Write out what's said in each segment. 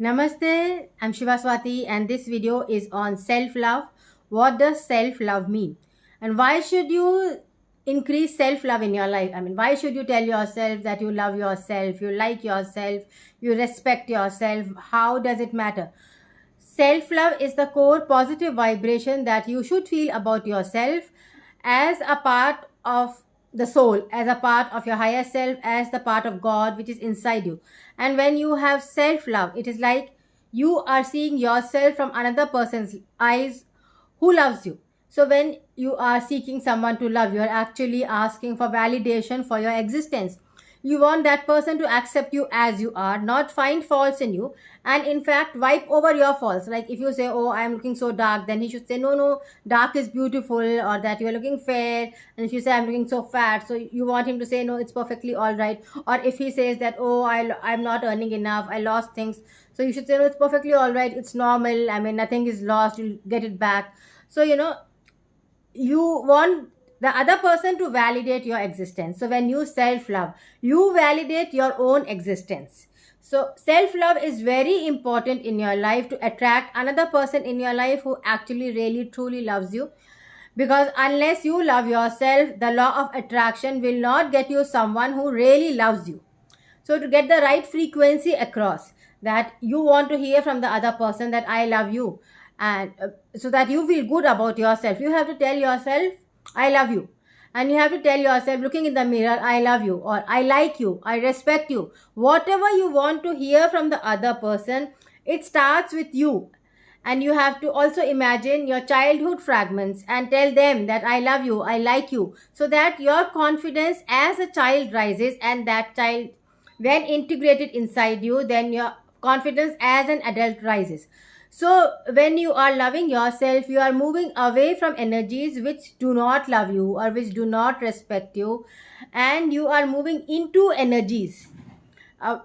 Namaste, I'm Shivaswati and this video is on self-love. What does self-love mean? And why should you increase self-love in your life? Why should you tell yourself that you love yourself, you like yourself, you respect yourself? How does it matter? Self-love is the core positive vibration that you should feel about yourself as a part of the soul, as a part of your higher self, as the part of God which is inside you. And when you have self-love, it is like you are seeing yourself from another person's eyes who loves you. So when you are seeking someone to love, you are actually asking for validation for your existence. You want that person to accept you as you are, not find faults in you, and in fact wipe over your faults. Like if you say, oh, I am looking so dark, then he should say, no, no, dark is beautiful. Or that you are looking fair, and if you say, I'm looking so fat, so you want him to say, no, it's perfectly all right. Or if he says that, oh, I'm not earning enough, I lost things, so you should say, no, it's perfectly all right, it's normal, nothing is lost, you'll get it back. So you want the other person to validate your existence. So when you self love, you validate your own existence. So self love is very important in your life to attract another person in your life who actually really truly loves you, because unless you love yourself, the law of attraction will not get you someone who really loves you. So to get the right frequency across, that you want to hear from the other person that I love you, and so that you feel good about yourself, you have to tell yourself I love you. And you have to tell yourself, looking in the mirror, I love you, or I like you, I respect you. Whatever you want to hear from the other person, it starts with you. And you have to also imagine your childhood fragments and tell them that I love you, I like you, so that your confidence as a child rises, and that child, when integrated inside you, then your confidence as an adult rises. So when you are loving yourself, you are moving away from energies which do not love you or which do not respect you, and you are moving into energies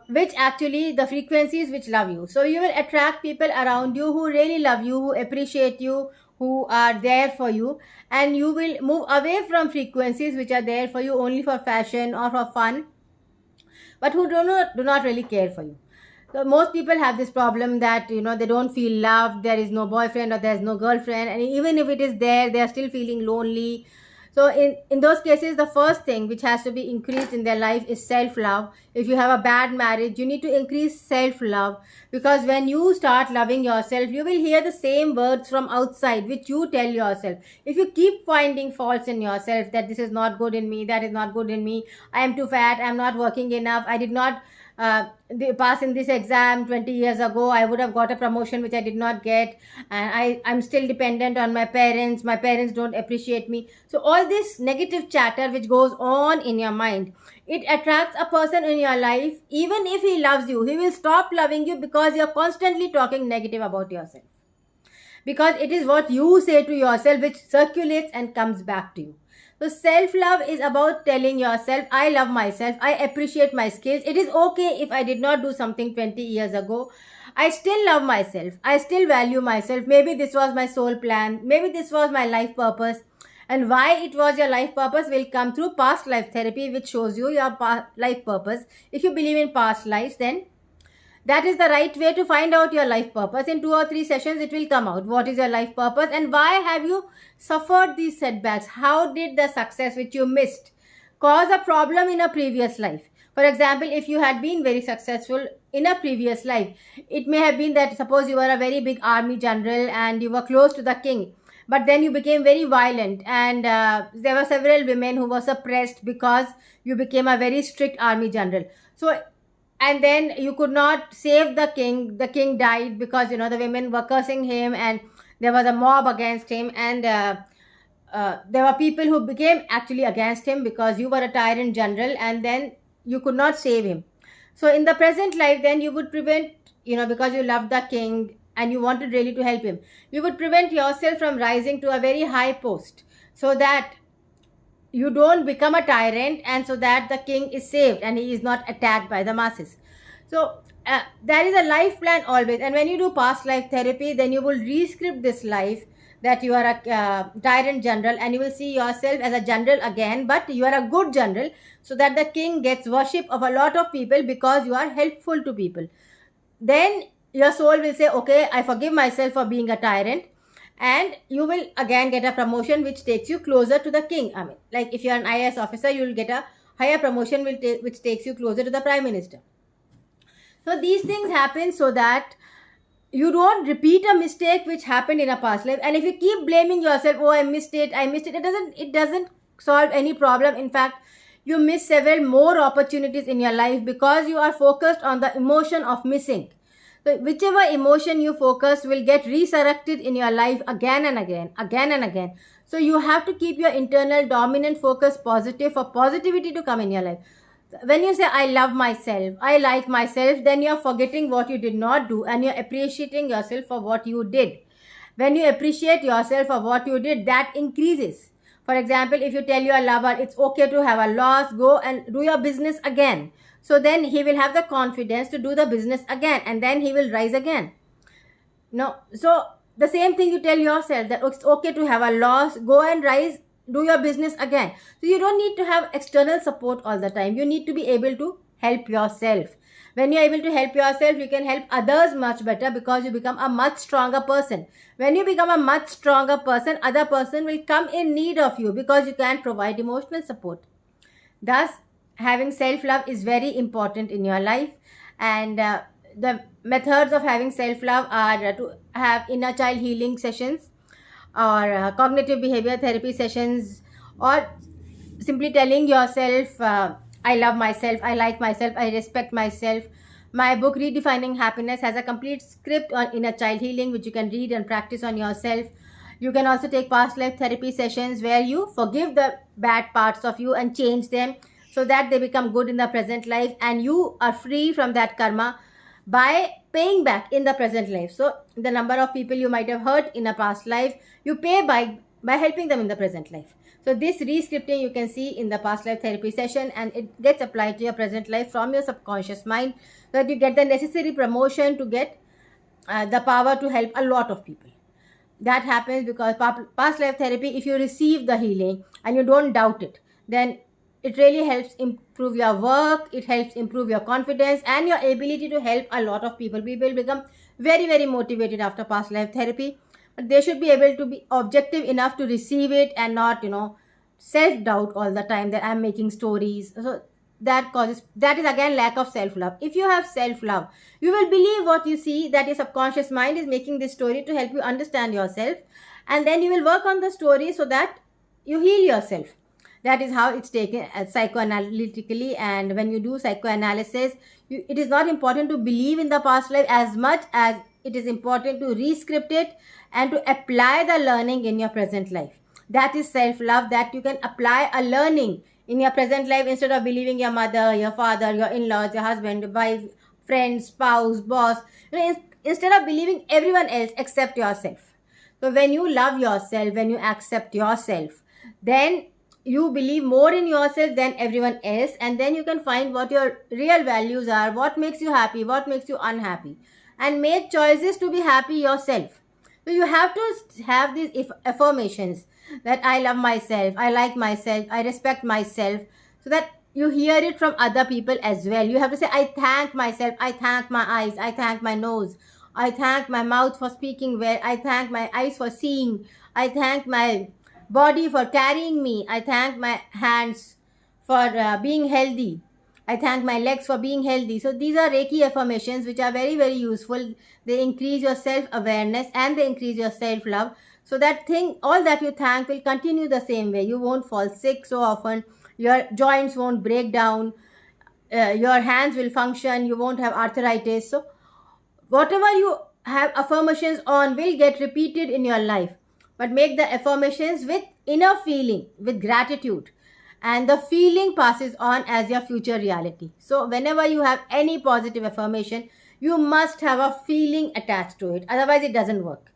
which actually the frequencies which love you. So you will attract people around you who really love you, who appreciate you, who are there for you, and you will move away from frequencies which are there for you only for fashion or for fun, but who do not really care for you. So most people have this problem that they don't feel loved. There is no boyfriend or there's no girlfriend, and even if it is there, they are still feeling lonely. So in those cases, the first thing which has to be increased in their life is self love. If you have a bad marriage, you need to increase self love, because when you start loving yourself, you will hear the same words from outside which you tell yourself. If you keep finding faults in yourself, that this is not good in me, that is not good in me, I am too fat, I am not working enough, I did not pass in this exam 20 years ago, I would have got a promotion which I did not get, and I'm still dependent on my parents don't appreciate me. So all this negative chatter which goes on in your mind, it attracts a person in your life. Even if he loves you, he will stop loving you, because you're constantly talking negative about yourself, because it is what you say to yourself which circulates and comes back to you. So self love is about telling yourself, I love myself, I appreciate my skills. It is okay if I did not do something 20 years ago. I still love myself, I still value myself. Maybe this was my soul plan, maybe this was my life purpose. And why it was your life purpose will come through past life therapy, which shows you your life purpose. If you believe in past lives, then that is the right way to find out your life purpose. In 2 or 3 sessions, it will come out. What is your life purpose and why have you suffered these setbacks? How did the success which you missed cause a problem in a previous life? For example, if you had been very successful in a previous life, it may have been that, suppose you were a very big army general and you were close to the king, but then you became very violent, and there were several women who were suppressed because you became a very strict army general. So and then you could not save the king died, because the women were cursing him, and there was a mob against him, and there were people who became actually against him because you were a tyrant general, and then you could not save him. So in the present life, then you would prevent, because you loved the king and you wanted really to help him, you would prevent yourself from rising to a very high post, so that you don't become a tyrant, and so that the king is saved and he is not attacked by the masses. So there is a life plan always, and when you do past life therapy, then you will rescript this life, that you are a tyrant general, and you will see yourself as a general again, but you are a good general, so that the king gets worship of a lot of people because you are helpful to people. Then your soul will say, okay, I forgive myself for being a tyrant, and you will again get a promotion which takes you closer to the king. I mean, like if you're an IAS officer, you will get a higher promotion which takes you closer to the prime minister. So these things happen so that you don't repeat a mistake which happened in a past life. And if you keep blaming yourself, oh, I missed it, it doesn't solve any problem. In fact, you miss several more opportunities in your life because you are focused on the emotion of missing. So whichever emotion you focus will get resurrected in your life again and again. So you have to keep your internal dominant focus positive for positivity to come in your life. When you say, I love myself, I like myself, then you're forgetting what you did not do and you're appreciating yourself for what you did. When you appreciate yourself for what you did, that increases. For example, if you tell your lover it's okay to have a loss, go and do your business again. So then he will have the confidence to do the business again, and then he will rise again. No, so the same thing you tell yourself, that it's okay to have a loss, go and rise, do your business again. So you don't need to have external support all the time. You need to be able to help yourself. When you're able to help yourself, you can help others much better because you become a much stronger person. When you become a much stronger person, other person will come in need of you because you can provide emotional support. Thus, having self-love is very important in your life. And the methods of having self-love are to have inner child healing sessions, or cognitive behavior therapy sessions, or simply telling yourself, I love myself, I like myself, I respect myself. My book Redefining Happiness has a complete script on inner child healing which you can read and practice on yourself. You can also take past life therapy sessions where you forgive the bad parts of you and change them so that they become good in the present life, and you are free from that karma by paying back in the present life. So the number of people you might have hurt in a past life, you pay by helping them in the present life. So this re-scripting you can see in the past life therapy session, and it gets applied to your present life from your subconscious mind so that you get the necessary promotion to get the power to help a lot of people. That happens because past life therapy, if you receive the healing and you don't doubt it, then it really helps improve your work, it helps improve your confidence and your ability to help a lot of people. People become very, very motivated after past life therapy, but they should be able to be objective enough to receive it and not, self-doubt all the time that I'm making stories. So that is again lack of self-love. If you have self-love, you will believe what you see, that your subconscious mind is making this story to help you understand yourself, and then you will work on the story so that you heal yourself. That is how it's taken psychoanalytically. And when you do psychoanalysis, it is not important to believe in the past life as much as it is important to re-script it and to apply the learning in your present life. That is self-love, that you can apply a learning in your present life instead of believing your mother, your father, your in-laws, your husband, wife, friend, spouse, boss. Instead of believing everyone else except yourself. So when you love yourself, when you accept yourself, then you believe more in yourself than everyone else, and then you can find what your real values are, what makes you happy, what makes you unhappy, and make choices to be happy yourself. So you have to have these affirmations that I love myself, I like myself, I respect myself, so that you hear it from other people as well. You have to say, I thank myself, I thank my eyes, I thank my nose, I thank my mouth for speaking well, I thank my eyes for seeing, I thank my body for carrying me, I thank my hands for being healthy, I thank my legs for being healthy. So these are Reiki affirmations which are very, very useful. They increase your self-awareness and they increase your self-love. So that thing, all that you thank will continue the same way. You won't fall sick so often. Your joints won't break down. Your hands will function. You won't have arthritis. So whatever you have affirmations on will get repeated in your life. But make the affirmations with inner feeling, with gratitude. And the feeling passes on as your future reality. So whenever you have any positive affirmation, you must have a feeling attached to it. Otherwise, it doesn't work.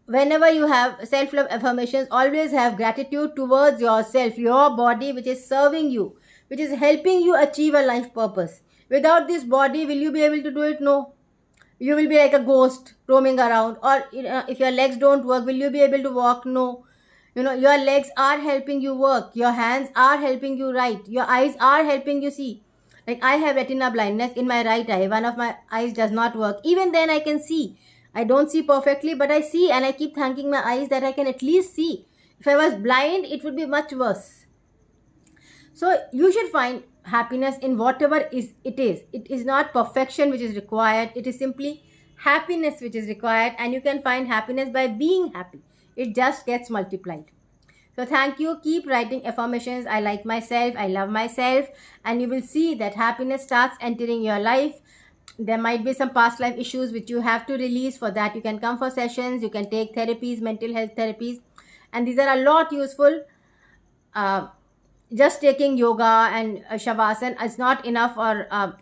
Whenever you have self-love affirmations, always have gratitude towards yourself, your body, which is serving you, which is helping you achieve a life purpose. Without this body, will you be able to do it? No. You will be like a ghost roaming around. Or if your legs don't work, will you be able to walk? No. Your legs are helping you work. Your hands are helping you write. Your eyes are helping you see. Like I have retina blindness in my right eye. One of my eyes does not work. Even then I can see. I don't see perfectly, but I see, and I keep thanking my eyes that I can at least see. If I was blind, it would be much worse. So you should find happiness in whatever it is. It is not perfection which is required. It is simply happiness which is required, and you can find happiness by being happy. It just gets multiplied. So thank you. Keep writing affirmations. I like myself. I love myself. And you will see that happiness starts entering your life. There might be some past life issues which you have to release. For that, you can come for sessions. You can take therapies, mental health therapies. And these are a lot useful. Just taking yoga and shavasana is not enough for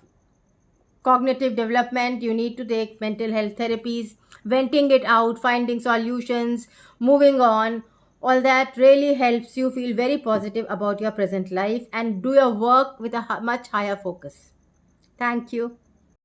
cognitive development. You need to take mental health therapies, venting it out, finding solutions, moving on. All that really helps you feel very positive about your present life and do your work with a much higher focus. Thank you.